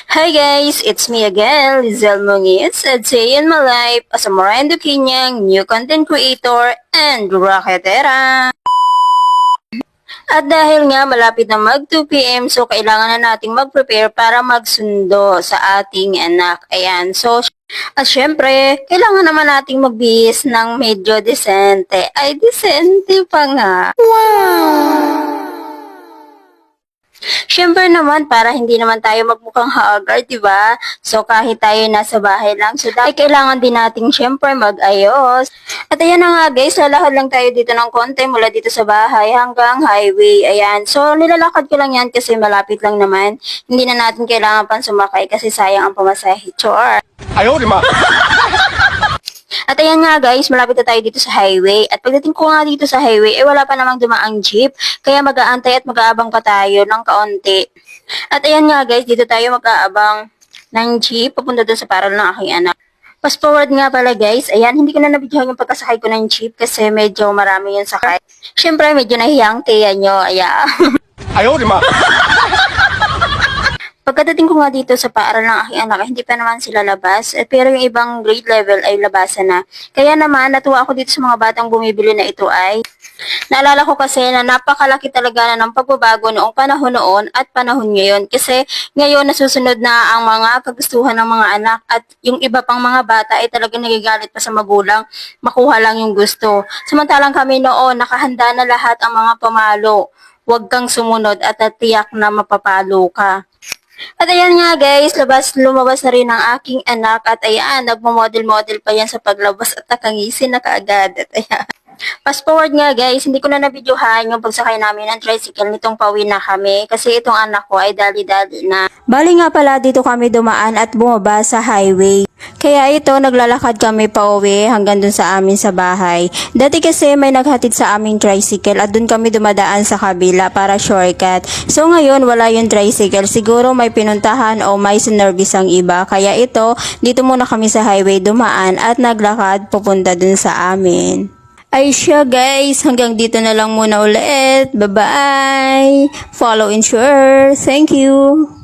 Hi guys, it's me again, Lizelle Moniz, a day in my life as a Morando Kinyang new content creator and rocketera. At dahil nga malapit na mag 2 p.m. so kailangan na nating mag-prepare para magsundo sa ating anak. Ayan, so at syempre, kailangan naman nating magbihis ng medyo decente. Ay, decente pa nga. Wow! Siyempre naman, para hindi naman tayo magmukhang haggard, di ba? So, kahit tayo nasa bahay lang, so ay kailangan din nating siyempre mag-ayos. At ayan na nga guys, lalakad lang tayo dito ng konti mula dito sa bahay hanggang highway. Ayan. So, nilalakad ko lang yan kasi malapit lang naman. Hindi na natin kailangan pang sumakay kasi sayang ang pamasahe. Chor! Ayaw, di ma! At ayan nga guys, malapit na tayo dito sa highway. At pagdating ko nga dito sa highway, wala pa namang dumaang jeep. Kaya mag-aantay at mag-aabang pa tayo ng kaunti. At ayan nga guys, dito tayo mag-aabang ng jeep papunta doon sa paral ng aking anak. Fast forward nga pala guys, ayan, hindi ko na nabidyohan yung pagkasakay ko ng jeep kasi medyo marami yung sakay. Siyempre, medyo nahiyang tiya nyo, ayan. Ayaw, di ma! Pagkadating ko nga dito sa paaral ng aking anak, hindi pa naman sila labas, pero yung ibang grade level ay labasan na. Kaya naman, natuwa ako dito sa mga batang bumibili na ito ay, naalala ko kasi na napakalaki talaga na ng pagbabago noong panahon noon at panahon ngayon. Kasi ngayon nasusunod na ang mga kagustuhan ng mga anak at yung iba pang mga bata ay talagang nagagalit pa sa magulang, makuha lang yung gusto. Samantalang kami noon, nakahanda na lahat ang mga pamalo. Huwag kang sumunod at tiyak na mapapalo ka. At ayan nga guys, lumabas na rin ang aking anak at ayan, nagmo-model-model pa yan sa paglabas at nakangisin na kaagad. At ayan. Fast forward nga guys, hindi ko na nabidyohan yung pagsakay namin ng tricycle nitong pauwi na kami kasi itong anak ko ay dali-dali na. Bali nga pala dito kami dumaan at bumaba sa highway. Kaya ito, naglalakad kami pauwi hanggang dun sa amin sa bahay. Dati kasi may naghatid sa aming tricycle at dun kami dumadaan sa kabila para shortcut. So ngayon, wala yung tricycle. Siguro may pinuntahan o may sinervice ang iba. Kaya ito, dito muna kami sa highway dumaan at naglakad pupunta dun sa amin. Ay siya guys, hanggang dito na lang muna ulit. Bye-bye! Follow and share. Thank you!